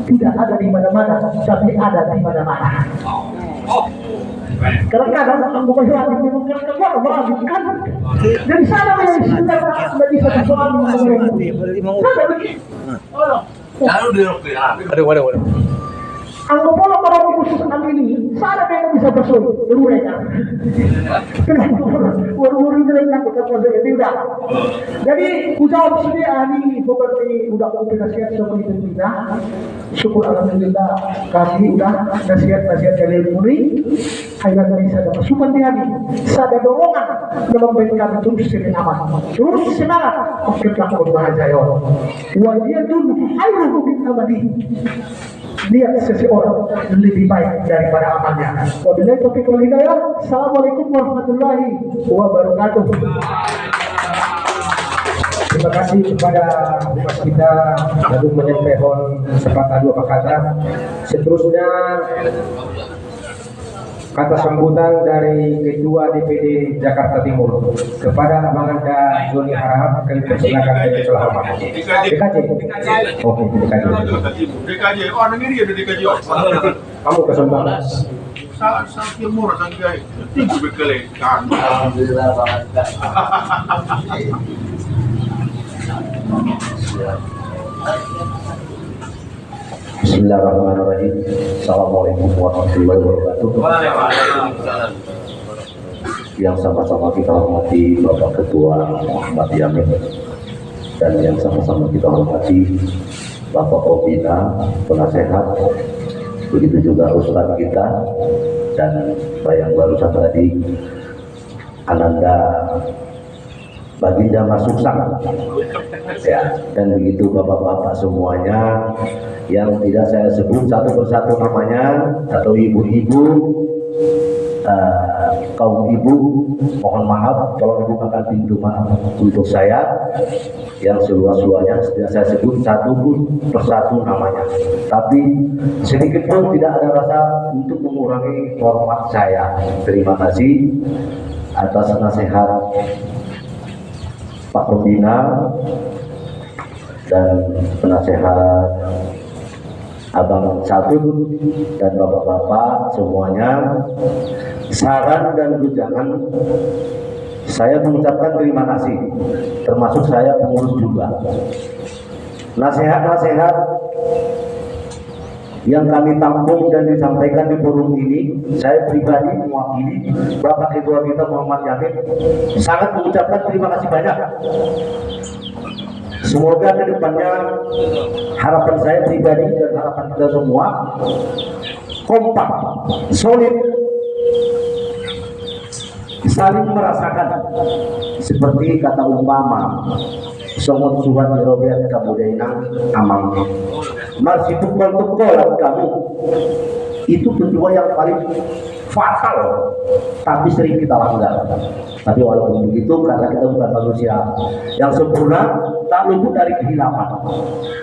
Speaker 7: tidak ada di mana-mana tapi ada di mana-mana. Kadang-kadang aku melihat memang keluar kan. Dari sana yang sudah tidak bisa disoal Waduh. Ang pola para khusus ini, sana kayo bisa bersoal, berulang kan? Waru-waru bilang kita proses itu udah. Jadi usaha sini ani seperti udah komunikasi sama itu kita. Syukur alhamdulillah kami udah nasihat kalian mulai. Hayat bisa dapat super hati. Sada dorongan dalam baik kami terus sering aman. Terus semangat untuk lakukan Mahajaya. Wajibun ayo kita abadi. Lihat seseorang lebih baik daripada amalnya. Wabillahi taufiq wal hidayah. Assalamualaikum warahmatullahi wabarakatuh.
Speaker 6: Terima kasih kepada humas kita lalu menyampaikan sepatah dua kata. Seterusnya kata sambutan dari Ketua DPD Jakarta Timur kepada Abang Anda Joni Harahap kami persilakan dengan selamat. DKJ. Oke, DKJ.
Speaker 2: Oh, negeri ada DKJ.
Speaker 6: Kamu kesempatan.
Speaker 2: Saat Timur sangat tinggi berkali.
Speaker 3: Alhamdulillah banget.
Speaker 6: Bismillahirrahmanirrahim. Assalamualaikum warahmatullahi wabarakatuh. Yang sama-sama kita hormati Bapak Ketua Muhammad Yamin, dan yang sama-sama kita hormati Bapak Pembina, penasehat, begitu juga Ustadz kita, dan yang barusan tadi Ananda Baginda Mas Suksang, ya, dan begitu bapak-bapak semuanya yang tidak saya sebut satu persatu namanya, atau ibu-ibu, kaum ibu, mohon maaf, tolong dibukakan pintu maaf untuk saya yang seluas-luasnya tidak saya sebut satu persatu namanya, tapi sedikit pun tidak ada rasa untuk mengurangi hormat saya. Terima kasih atas nasihat Pak Pembina dan penasehat Abang Satu dan bapak-bapak semuanya. Saran dan wejangan saya mengucapkan terima kasih, termasuk saya pengurus juga. Nasihat-nasihat yang kami tampung dan disampaikan di forum ini, saya pribadi mewakili Bapak Ketua kita Muhammad Yamin sangat mengucapkan terima kasih banyak. Semoga ke depannya harapan saya pribadi dan harapan kita semua kompak, solid, saling merasakan, seperti kata umpama somot suhan Robert Kamudainang amang masih pukul-pukulan kamu, itu kedua yang paling fatal, tapi sering kita langgar. Tapi walaupun begitu, karena kita bukan manusia yang sempurna, tak luput dari kehilapan.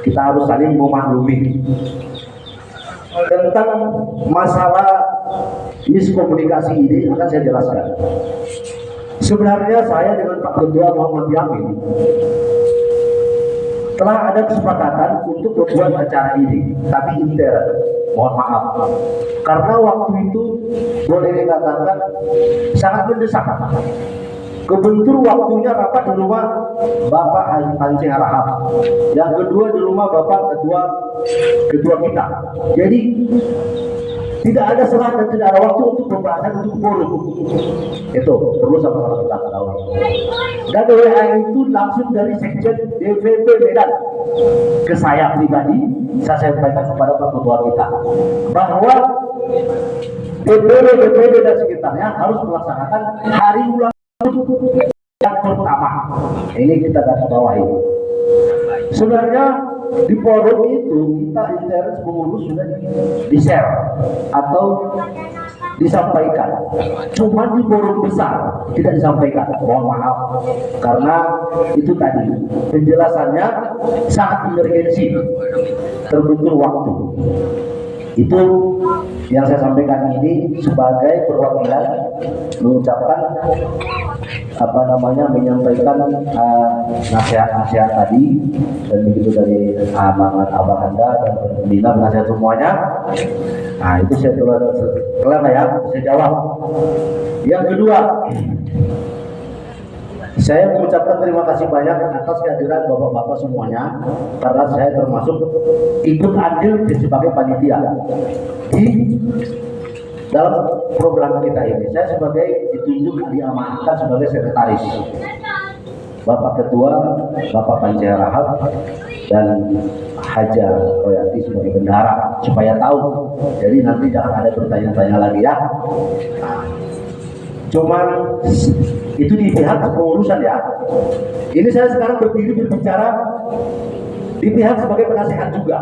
Speaker 6: Kita harus saling memaklumi. Tentang masalah miskomunikasi ini akan saya jelaskan. Sebenarnya saya dengan Pak Ketua Muhammad Yamin telah ada kesepakatan untuk membuat acara ini, tapi intern, mohon maaf, karena waktu itu boleh dikatakan sangat mendesak. Kebentur waktunya rapat di rumah Bapak Panci Harahap, yang kedua di rumah Bapak Ketua kita. Jadi tidak ada selang dan tidak ada waktu untuk pembahasan untuk forum. Itu perlu sama-sama kita ketahui. Dan WA itu langsung dari Sekjen DPP Medan ke saya pribadi, saya sampaikan kepada Pak Ketua kita bahwa DPD dan sekitarnya harus melaksanakan hari ulang yang pertama. Ini kita garis bawahi. Sebenarnya di forum itu kita intern pengurus sudah di-share atau disampaikan, cuma di forum besar tidak disampaikan. Mohon maaf, karena itu tadi penjelasannya sangat emergensi, terbentur waktu. Itu yang saya sampaikan ini sebagai perwakilan mengucapkan menyampaikan nasihat-nasihat tadi, dan begitu dari amanat abang Anda dan pembina nasihat semuanya. Nah, itu saya kelar ya, saya jawab. Yang kedua, saya mengucapkan terima kasih banyak atas kehadiran bapak-bapak semuanya, karena saya termasuk ikut andil sebagai panitia di dalam program kita ini. Saya sebagai ditunjuk diamanahkan sebagai sekretaris. Bapak Ketua, Bapak Panci Harahap, dan Haja Royanti sebagai bendahara, supaya tahu. Jadi nanti jangan ada bertanya-tanya lagi ya. Cuman itu di pihak pengurusan ya. Ini saya sekarang berdiri berbicara di pihak sebagai penasehat juga,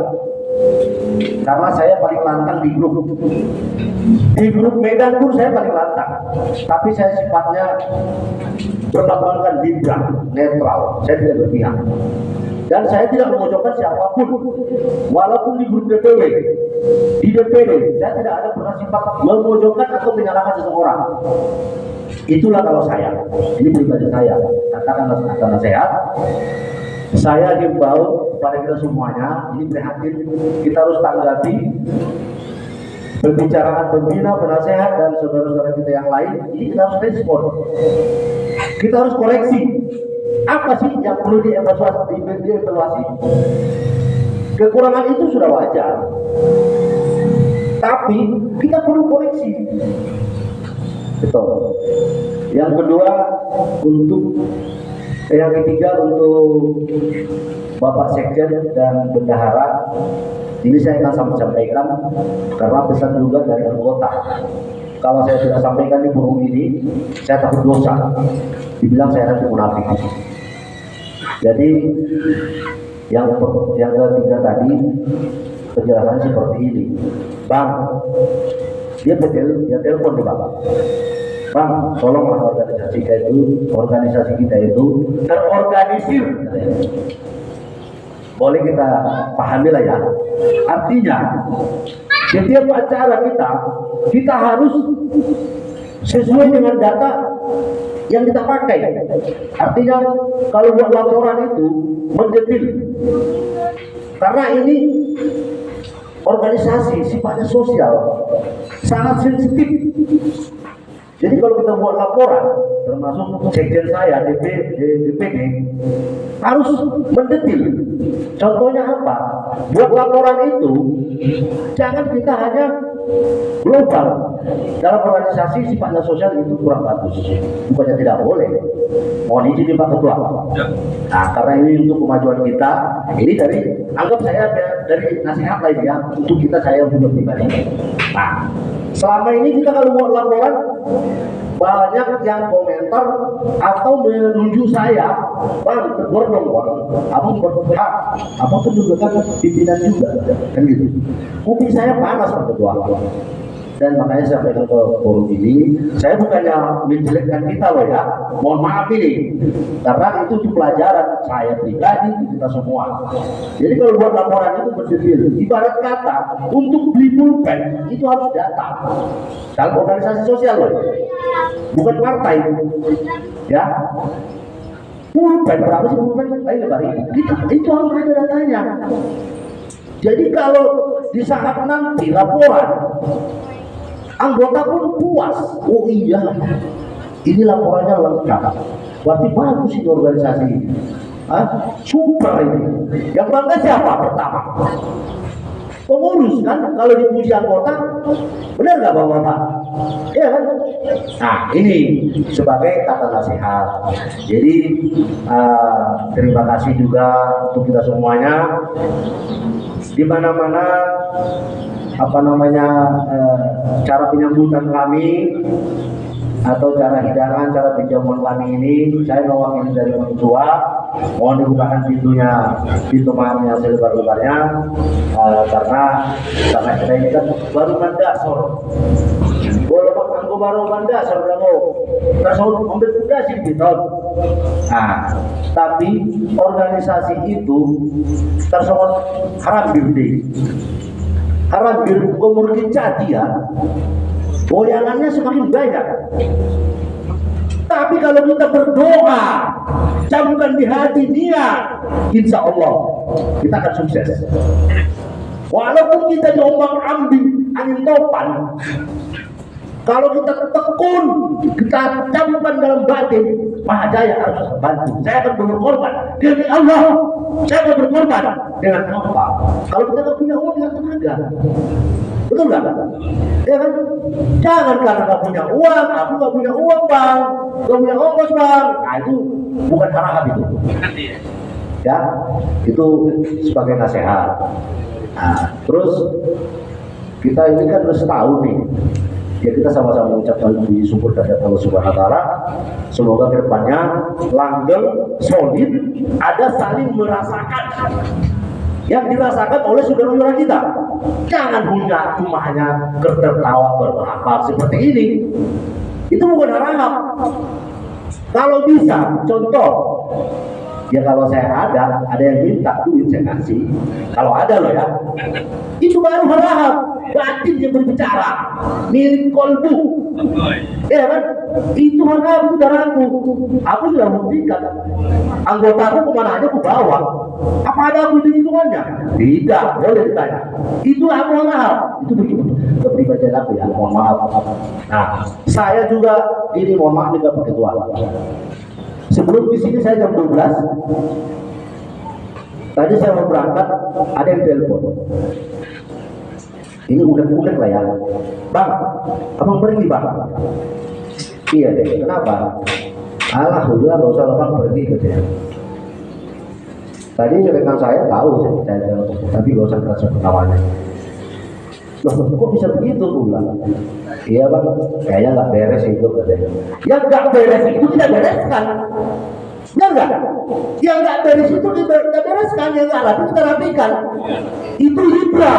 Speaker 6: karena saya paling lantang di grup. Di grup Medan pun saya paling lantang, tapi saya sifatnya berlambangkan libra, netral. Saya tidak berpihak dan saya tidak memojokkan siapapun, walaupun di grup DPW, di DPD saya tidak ada pernah sifat memojokkan atau menyalahkan seseorang. Itulah kalau saya, ini pribadi saya, katakan nasihat. Saya himbau kepada kita semuanya, ini prihatin, kita harus tanggapi pembicaraan pembina, penasehat, dan saudara-saudara kita yang lain. Ini kita harus respon, kita harus koreksi. Apa sih yang perlu dievaluasi?
Speaker 4: Kekurangan itu sudah wajar. Tapi kita perlu koreksi. Betul. Yang kedua yang ketiga untuk Bapak Sekjen dan Bendahara, ini saya akan sampaikan karena pesan juga dari anggota. Kalau saya sudah sampaikan di forum ini, saya takut dosa, dibilang saya nanti munafik. Jadi yang ketiga tadi penjelasannya seperti ini, Bang. Dia telepon di Bapak. Bang, tolonglah organisasi kita itu terorganisir. Boleh kita pahami lah ya. Artinya setiap acara kita harus sesuai dengan data yang kita pakai. Artinya kalau buat laporan itu mendetil. Karena ini organisasi sifatnya sosial, sangat sensitif. Jadi kalau kita buat laporan, termasuk sekjen saya, DPD, harus mendetil. Contohnya apa? Buat laporan itu, jangan kita hanya global. Dalam organisasi sifatnya sosial itu kurang bagus. Bukannya tidak boleh. Mohon izin Pak Ketua. Nah, karena ini untuk kemajuan kita, ini anggap saya dari nasihat lain ya, untuk saya juga pribadi. Nah, selama ini kita kalau buat laporan, banyak yang komentar atau menunjuk saya, Bang, tegur dong Bang, abang berhak, abang kan juga kan pimpinan juga, kan gitu. Kuping saya panas Pak Ketua. Dan makanya saya sampaikan ke forum ini, saya bukannya menjelekkan kita loh ya, mohon maaf ini, karena itu untuk pelajaran saya pribadi, kita semua. Jadi kalau buat laporan itu berdetail, ibarat kata untuk beli pulpen itu harus data. Dalam organisasi sosial loh, bukan partai, ya. Pulpen berapa sih pulpen? Itu harus ada datanya. Jadi kalau di saat nanti laporan, anggota pun puas. Oh iya, ini laporannya lengkap. Berarti bagus ini organisasi ini. Super ini. Yang bangga siapa pertama? Pengurus kan, kalau dipuji anggota, benar nggak Bapak? Iya kan? Nah ini sebagai kata nasihat. Jadi terima kasih juga untuk kita semuanya. Di mana-mana cara penyambutan kami atau cara hidangan, cara penjamuan kami ini, saya mewakili dari orang tua, mohon dibukakan pintu maafnya selebar-lebarnya, karena kita ini kan baru mandasor, baru mandasor tersebut ambil tugas ini. Nah, tapi organisasi itu tersebut haram umur kita dia goyangannya semakin banyak. Tapi kalau kita berdoa, camkan di hati dia, insya Allah kita akan sukses. Walaupun kita diombang ambing angin topan, kalau kita tekun, kita camkan dalam batin, Mahajaya harus bantu. Saya akan berkorban demi Allah. Saya akan berkorban dengan apa? Kalau kita tidak punya uang, dengan tenaga. Betul nggak? Ya kan? Jangan karena nggak punya uang, aku nggak punya uang Bang, nggak punya ongkos Bang. Nah itu bukan harapan itu. Ya, itu sebagai nasihat. Nah, terus kita ini kan udah setahun nih. Ya kita sama-sama mengucapkan puji syukur kepada Allah Subhanahu wa taala. Semoga kedepannya langgeng, solid, ada saling merasakan yang dirasakan oleh saudara-saudara kita. Jangan punya cuma hanya tertawa berbahak seperti ini. Itu bukan harap. Kalau bisa, contoh, ya kalau saya ada yang minta duit saya kasih. Kalau ada loh ya, itu baru harap. Batin yang berbicara, milik kolbu, ya kan? Itu harap, itu darahku. Aku sudah buktikan. Anggotaku kemana aja aku bawa. Apa ada aku hitungannya? Tidak, boleh ditanya. Itu aku harap. Itu begitu. Kepribadian aku ya, mohon maaf. Nah, saya juga ini mohon maaf juga Pak Ketua. Sebelum di sini saya jam 12.
Speaker 6: Tadi saya mau berangkat, ada yang telepon. Ini udah lah ya. Bang, abang pergi bang. Iya deh, kenapa? Alah, udah gak usah bang pergi gitu ya. Tadi rekan saya tahu saya telepon, tapi gak usah kerasa namanya. Loh, kok bisa begitu bilang? Iya bang, kayaknya nggak beres itu katanya. Yang nggak beres itu kita bereskan. Ya enggak? Yang nggak beres itu kita bereskan, yang nggak rapi kita rapikan. Itu libra.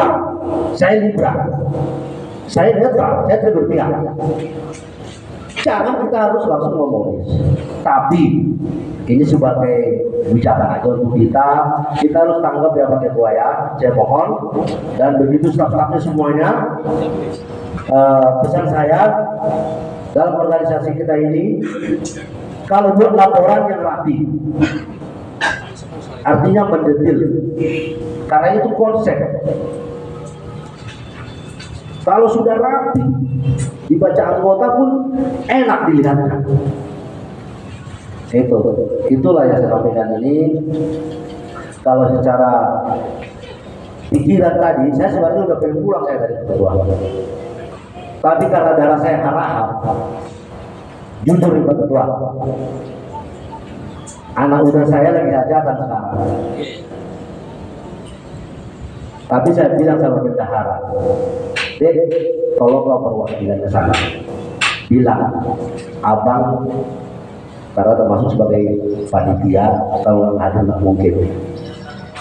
Speaker 6: Saya libra. Saya netral, saya tidak berpihak. Jangan kita harus langsung ngomong. Tapi ini sebagai bicara aja untuk kita harus tanggap ya Pak Ketua ya. Saya mohon dan begitu staf-stafnya semuanya. Pesan saya dalam organisasi kita ini, kalau buat laporan yang rapi, artinya mendetil, karena itu konsep. Kalau sudah rapi, dibaca anggota pun enak dilihatkan. Itulah yang saya sampaikan ini. Kalau secara pikiran tadi, saya sebenarnya udah pengen pulang saya dari ketua. Tapi karena darah saya harahap, jujur Pak Ketua, anak muda saya lagi hajatan sekarang. Tapi saya bilang sama bendahara, Dek, tolong kau perwakilan ke sana. Bilang, abang, karena termasuk sebagai panitia, kalau ada nggak mungkin.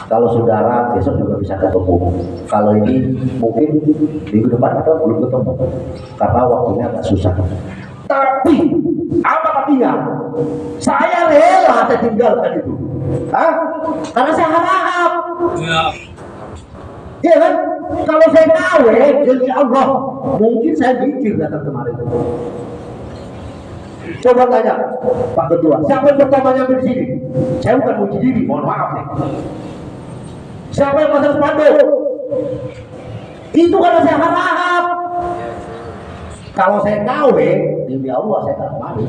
Speaker 6: Kalau saudara besok juga bisa ketemu. Kalau ini mungkin minggu depan kita belum ketemu karena waktunya agak susah. Tapi apa artinya? Saya rela saya tinggalkan itu. Hah? Karena saya harap. Ya kan? Kalau saya kawin, jadi Allah, mungkin saya mikir datang kemarin. Coba tanya Pak Ketua, siapa yang pertama nyampe di sini? Saya bukan muji diri, mohon maaf nih. Siapa yang pasang spanduk? Itu karena saya harap. Kalau saya kawin, demi Allah saya tak mau.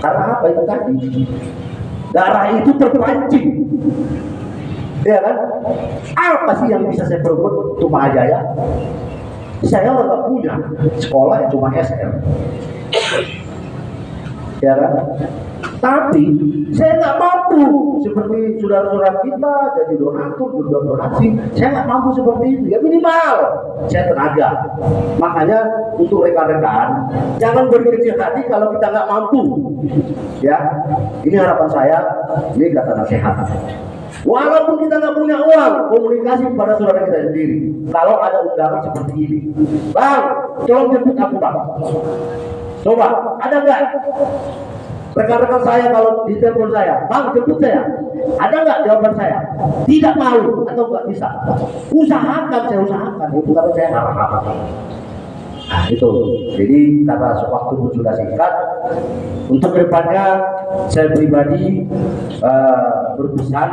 Speaker 6: Karena apa itu tadi? Darah itu terpancing. Ya kan? Apa sih yang bisa saya perbuat untuk Mahajaya? Saya orang tak punya sekolah yang cuma SL. Ya kan? Tapi saya nggak mampu seperti saudara-saudara kita jadi donatur, berbuat donasi. Saya nggak mampu seperti itu. Ya minimal saya tenaga. Makanya untuk rekan-rekan jangan berkecil hati kalau kita nggak mampu. Ya, ini harapan saya. Ini kata nasihat. Walaupun kita nggak punya uang, komunikasi kepada saudara kita sendiri. Kalau ada undangan seperti ini, Bang, tolong jemput aku Bang. Coba, ada nggak? Rekan-rekan saya kalau di telepon saya, Bang jemput saya. Ada nggak jawaban saya? Tidak mau atau nggak bisa. Usahakan, saya usahakan. Itu karena saya harap. Nah itu, jadi karena waktu pun sudah singkat. Untuk kedepannya saya pribadi berpesan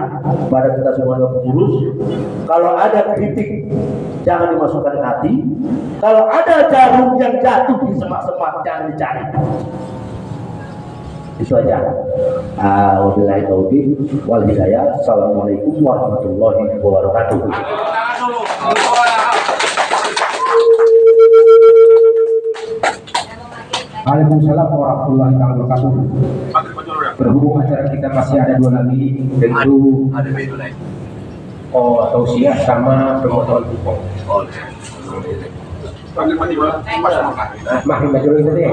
Speaker 6: kepada kita semua pengurus, kalau ada kritik jangan dimasukkan ke hati. Kalau ada jarum yang jatuh di semak-semak jangan dicari. Itu aja. Wabillahi taufiq wal hidayah. Assalamualaikum warahmatullahi wabarakatuh. Waalaikumsalam warahmatullahi wabarakatuh. Berhubung acara kita masih ada dua lagi, tentu tausiah sama pemotongan kupon. Mahim Majolo Hida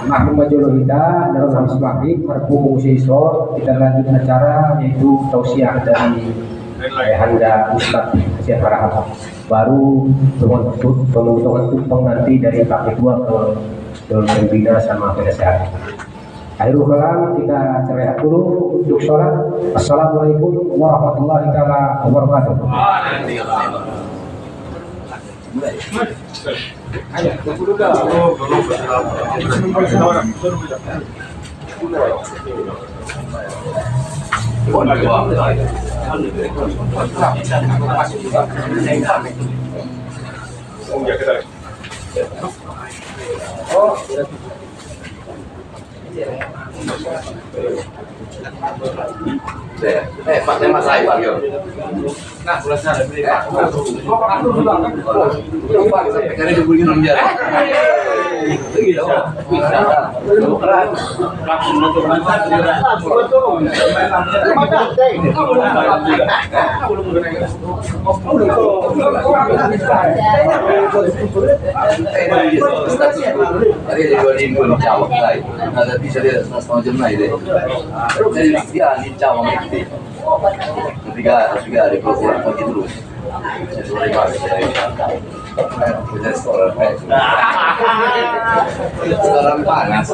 Speaker 6: Mahim Majolo Hida dalam habis maghrib berhubung siswa kita lanjut acara yaitu tausiah dari Handa Ustadz Syekh Farahab. Baru pemotongan kupon nanti dari Pak Ketua ke pembina sama penasehat. Akhirul kalam kita cerai dulu untuk sholat. Assalamualaikum warahmatullahi wabarakatuh. Oh,
Speaker 3: Pak tema saya Pak yo. Nah, sudah saya beli Pak. Pak, sampai di begini nonjar. Iya, bisa. Keren. Langsung nonton Tadi juga di Jawa kai. Ada bisa dia setengah jam naik deh. Jadi dia di Jawa itu. Tiga di program pagi terus. Sekarang panas.